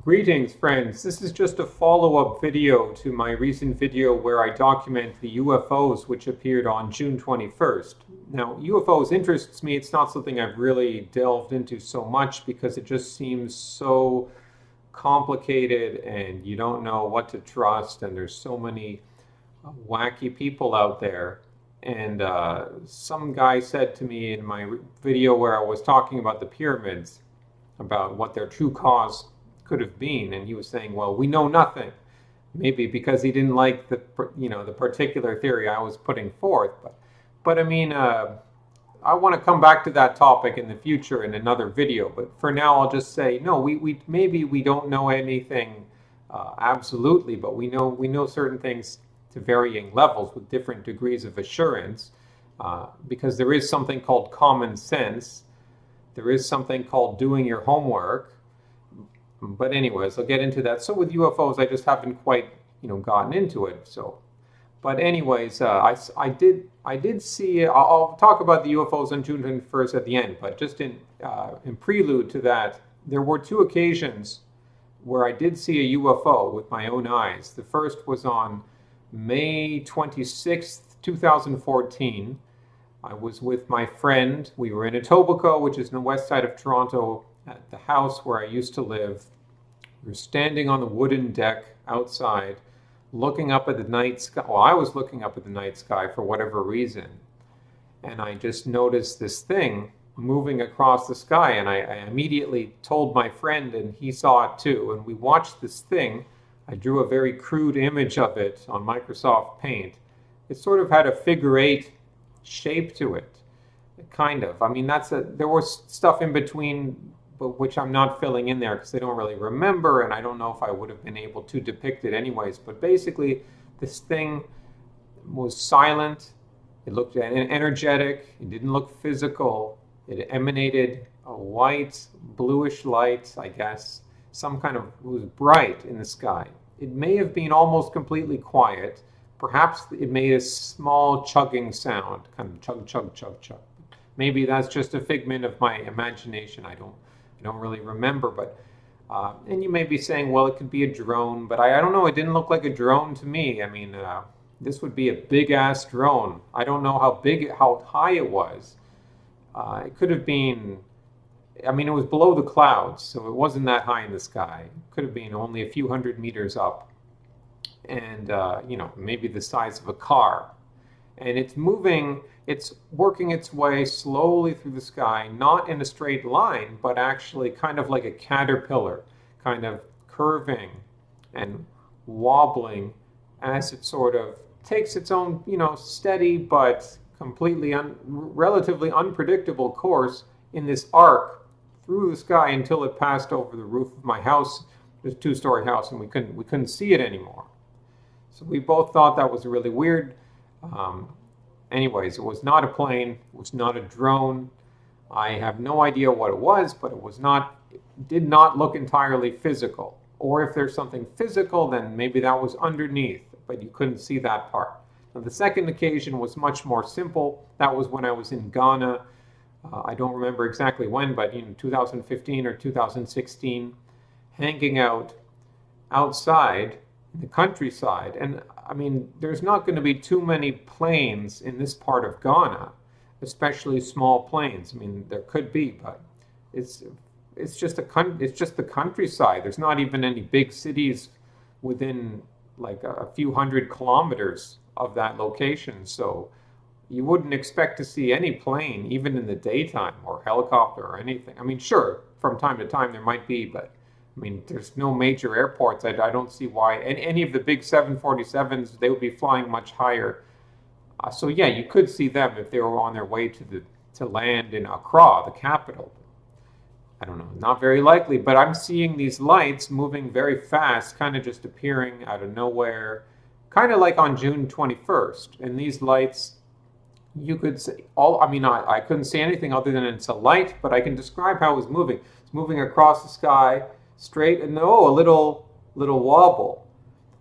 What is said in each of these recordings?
Greetings, friends. This is just a follow-up video to my recent video where I document the UFOs which appeared on June 21st. Now, UFOs interests me. It's not something I've really delved into so much because it just seems so complicated and you don't know what to trust, and there's so many wacky people out there. And some guy said to me in my video where I was talking about the pyramids, about what their true cause could have been, and he was saying, well, we know nothing. Maybe because he didn't like the particular theory I was putting forth. But I mean, I want to come back to that topic in the future in another video. But for now, I'll just say, no, maybe we don't know anything absolutely, but we know certain things to varying levels with different degrees of assurance, because there is something called common sense. There is something called doing your homework. But anyways, I'll get into that. So with UFOs, I just haven't quite, gotten into it. So, but anyways, I did see. I'll talk about the UFOs on June 21st at the end. But just in prelude to that, there were two occasions where I did see a UFO with my own eyes. The first was on May 26th, 2014. I was with my friend. We were in Etobicoke, which is in the west side of Toronto, at the house where I used to live. We were standing on the wooden deck outside, looking up at the night sky. Well, I was looking up at the night sky for whatever reason. And I just noticed this thing moving across the sky. And I immediately told my friend, and he saw it too. And we watched this thing. I drew a very crude image of it on Microsoft Paint. It sort of had a figure-8 shape to it. Kind of. I mean, there was stuff in between, but which I'm not filling in there because I don't really remember, and I don't know if I would have been able to depict it anyways. But basically, this thing was silent. It looked energetic. It didn't look physical. It emanated a white, bluish light, I guess. It was bright in the sky. It may have been almost completely quiet. Perhaps it made a small chugging sound, kind of chug, chug, chug, chug. Maybe that's just a figment of my imagination. I don't really remember. But and you may be saying, well, it could be a drone, but I don't know. It didn't look like a drone to me. I mean, this would be a big-ass drone. I don't know how high it was. It could have been. I mean, it was below the clouds, so it wasn't that high in the sky. It could have been only a few hundred meters up, and maybe the size of a car. And it's moving. It's working its way slowly through the sky, not in a straight line, but actually kind of like a caterpillar, kind of curving and wobbling as it sort of takes its own, steady but completely relatively unpredictable course in this arc through the sky until it passed over the roof of my house. It was a two-story house, and we couldn't see it anymore. So we both thought that was really weird. Anyways, it was not a plane. It was not a drone. I have no idea what it was, but it did not look entirely physical. Or if there's something physical, then maybe that was underneath, but you couldn't see that part. Now, the second occasion was much more simple. That was when I was in Ghana. I don't remember exactly when, but 2015 or 2016, hanging out outside in the countryside. And I mean, there's not going to be too many planes in this part of Ghana, especially small planes. I mean, there could be, but it's just the countryside. There's not even any big cities within like a few hundred kilometers of that location. So you wouldn't expect to see any plane, even in the daytime, or helicopter or anything. I mean, sure, from time to time there might be, but I mean, there's no major airports. I don't see why. Any of the big 747s, they would be flying much higher. So yeah, you could see them if they were on their way to land in Accra, the capital. I don't know, not very likely, but I'm seeing these lights moving very fast, kind of just appearing out of nowhere, kind of like on June 21st. And these lights, you could see I couldn't see anything other than it's a light, but I can describe how it was moving. It's moving across the sky, straight, and a little wobble.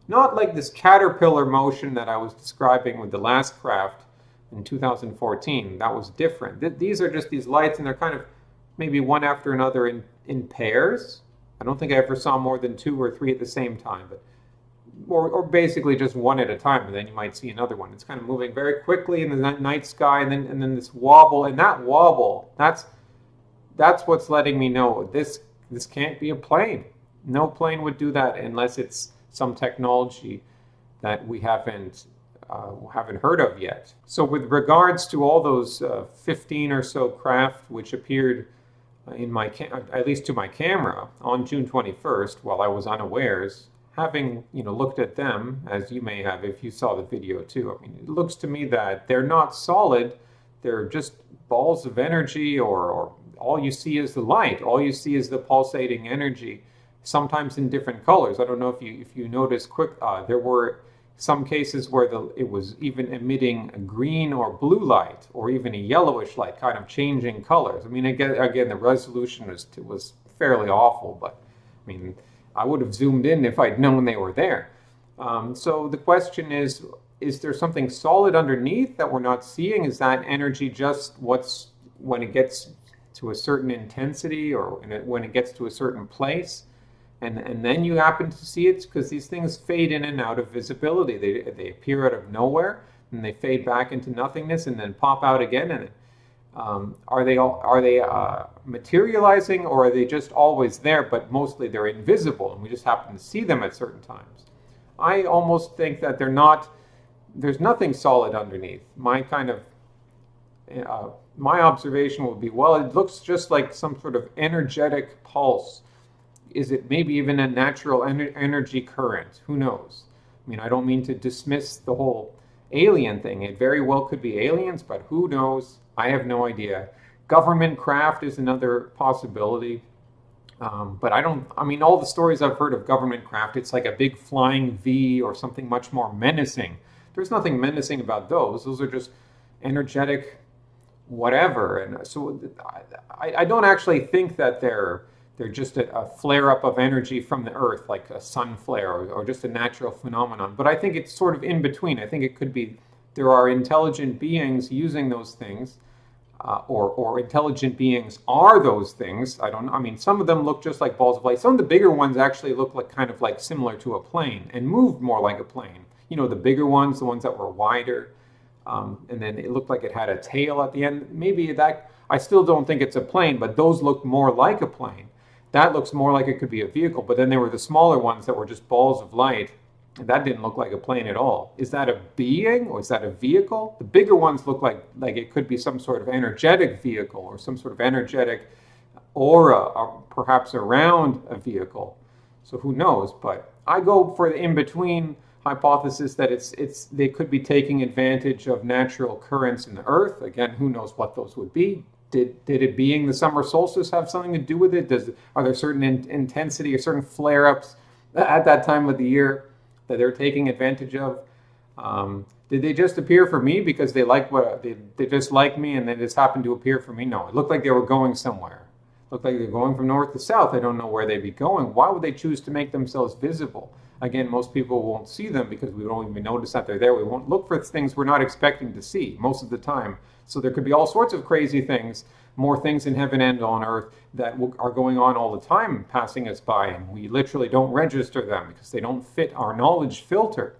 Not like this caterpillar motion that I was describing with the last craft in 2014. That was different. These are just these lights, and they're kind of maybe one after another in pairs. I don't think I ever saw more than 2 or 3 at the same time, but or basically just one at a time, and then you might see another one. It's kind of moving very quickly in the night sky, and then this wobble, and that wobble, that's what's letting me know this can't be a plane. No plane would do that unless it's some technology that we haven't heard of yet. So with regards to all those 15 or so craft which appeared in my at least to my camera on June 21st, while I was unawares, having looked at them, as you may have if you saw the video too, I mean, it looks to me that they're not solid. They're just balls of energy, or all you see is the light. All you see is the pulsating energy, sometimes in different colors. I don't know if you noticed there were some cases where it was even emitting a green or blue light, or even a yellowish light, kind of changing colors. I mean, again, the resolution was fairly awful, but I mean, I would have zoomed in if I'd known they were there. So the question is there something solid underneath that we're not seeing? Is that energy just when it gets to a certain intensity, or when it gets to a certain place, and then you happen to see it? Because these things fade in and out of visibility. They appear out of nowhere, and they fade back into nothingness, and then pop out again. And are they materializing, or are they just always there, but mostly they're invisible, and we just happen to see them at certain times? I almost think that there's nothing solid underneath. My observation would be, well, it looks just like some sort of energetic pulse. Is it maybe even a natural energy current? Who knows? I mean, I don't mean to dismiss the whole alien thing. It very well could be aliens, but who knows? I have no idea. Government craft is another possibility. But I mean, all the stories I've heard of government craft, it's like a big flying V or something much more menacing. There's nothing menacing about those. Those are just energetic whatever. And so I don't actually think that they're just a flare-up of energy from the Earth, like a sun flare, or just a natural phenomenon. But I think it's sort of in between. I think it could be there are intelligent beings using those things, or intelligent beings are those things. I don't know. I mean, some of them look just like balls of light. Some of the bigger ones actually look like kind of like similar to a plane and moved more like a plane. The bigger ones, the ones that were wider, and then it looked like it had a tail at the end. Maybe that, I still don't think it's a plane, but those look more like a plane. That looks more like it could be a vehicle. But then there were the smaller ones that were just balls of light. And that didn't look like a plane at all. Is that a being, or is that a vehicle? The bigger ones look like it could be some sort of energetic vehicle, or some sort of energetic aura, or perhaps around a vehicle. So who knows? But I go for the in-between hypothesis that they could be taking advantage of natural currents in the Earth. Again, who knows what those would be? Did it being the summer solstice have something to do with it? Are there certain intensity or certain flare-ups at that time of the year that they're taking advantage of? Did they just appear for me because they just like me and they just happened to appear for me? No, it looked like they were going somewhere. It looked like they're going from north to south. I don't know where they'd be going. Why would they choose to make themselves visible? Again, most people won't see them because we don't even notice that they're there. We won't look for things we're not expecting to see most of the time. So there could be all sorts of crazy things, more things in heaven and on earth that are going on all the time, passing us by, and we literally don't register them because they don't fit our knowledge filter.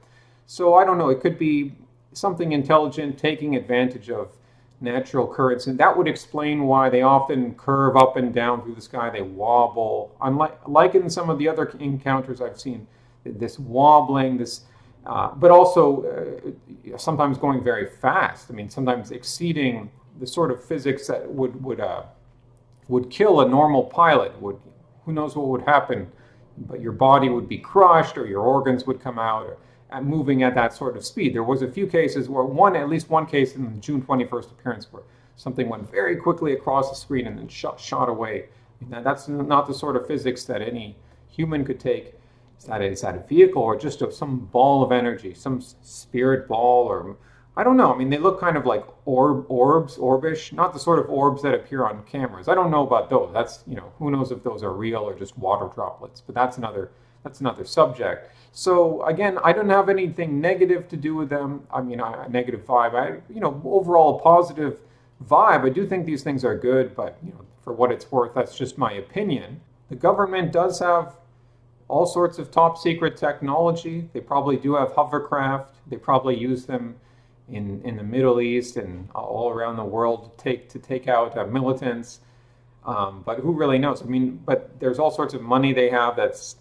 So I don't know, it could be something intelligent taking advantage of natural currents, and that would explain why they often curve up and down through the sky. They wobble, like in some of the other encounters I've seen, this wobbling, but also sometimes going very fast. I mean, sometimes exceeding the sort of physics that would kill a normal pilot. Who knows what would happen? But your body would be crushed, or your organs would come out, or moving at that sort of speed. There was a few cases where at least one case in the June 21st appearance where something went very quickly across the screen and then shot away. Now, that's not the sort of physics that any human could take. Is that a vehicle, or just some ball of energy, some spirit ball, or I don't know. I mean, they look kind of like orbish, not the sort of orbs that appear on cameras. I don't know about those. That's, who knows if those are real or just water droplets, but that's another subject. So again, I don't have anything negative to do with them. I mean, a negative vibe. Overall a positive vibe. I do think these things are good, but for what it's worth, that's just my opinion. The government does have all sorts of top secret technology. They probably do have hovercraft. They probably use them in the Middle East and all around the world to take out militants. But who really knows? I mean, but there's all sorts of money they have that's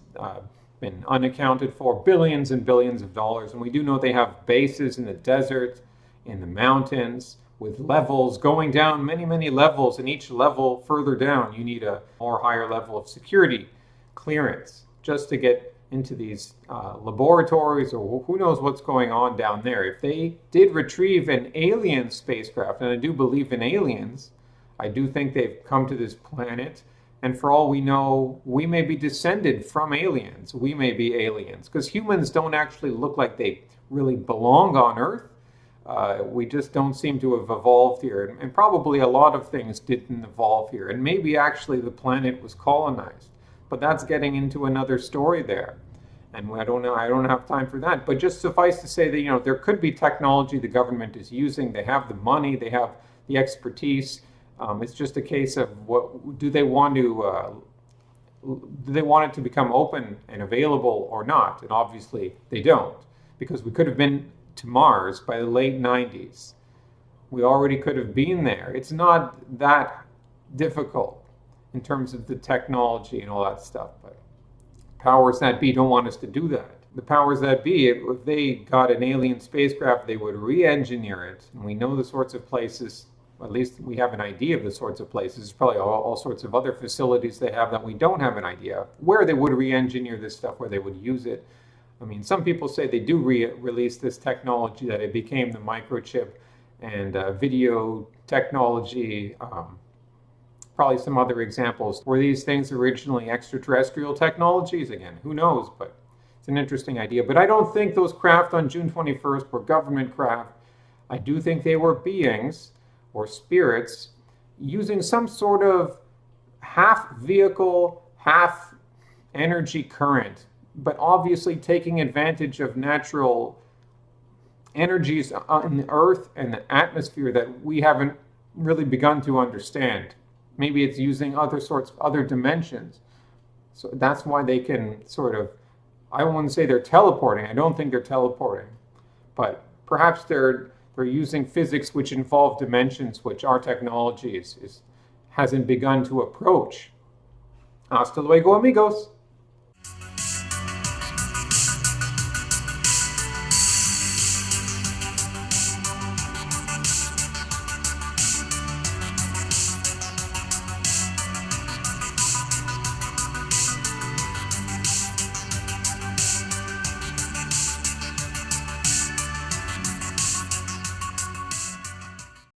been unaccounted for, billions and billions of dollars. And we do know they have bases in the desert, in the mountains, with levels going down many, many levels. And each level further down, you need a more higher level of security clearance just to get into these laboratories, or who knows what's going on down there. If they did retrieve an alien spacecraft, and I do believe in aliens, I do think they've come to this planet, and for all we know, we may be descended from aliens. We may be aliens, because humans don't actually look like they really belong on Earth. We just don't seem to have evolved here, and probably a lot of things didn't evolve here, and maybe actually the planet was colonized. But that's getting into another story there. And I don't know, I don't have time for that. But just suffice to say that, there could be technology the government is using. They have the money, they have the expertise. It's just a case of what do they want it to become open and available or not? And obviously they don't, because we could have been to Mars by the late 90s. We already could have been there. It's not that difficult in terms of the technology and all that stuff, but powers that be don't want us to do that. The powers that be, if they got an alien spacecraft, they would re-engineer it, and we know the sorts of places, at least we have an idea of the sorts of places. There's probably all sorts of other facilities they have that we don't have an idea of, where they would re-engineer this stuff, where they would use it. I mean, some people say they do release this technology, that it became the microchip and video technology. Probably some other examples. Were these things originally extraterrestrial technologies? Again, who knows, but it's an interesting idea. But I don't think those craft on June 21st were government craft. I do think they were beings or spirits using some sort of half vehicle, half energy current, but obviously taking advantage of natural energies on the Earth and the atmosphere that we haven't really begun to understand. Maybe it's using other dimensions. So that's why they can sort of, I wouldn't say they're teleporting. I don't think they're teleporting. But perhaps they're using physics which involve dimensions which our technology hasn't begun to approach. Hasta luego, amigos.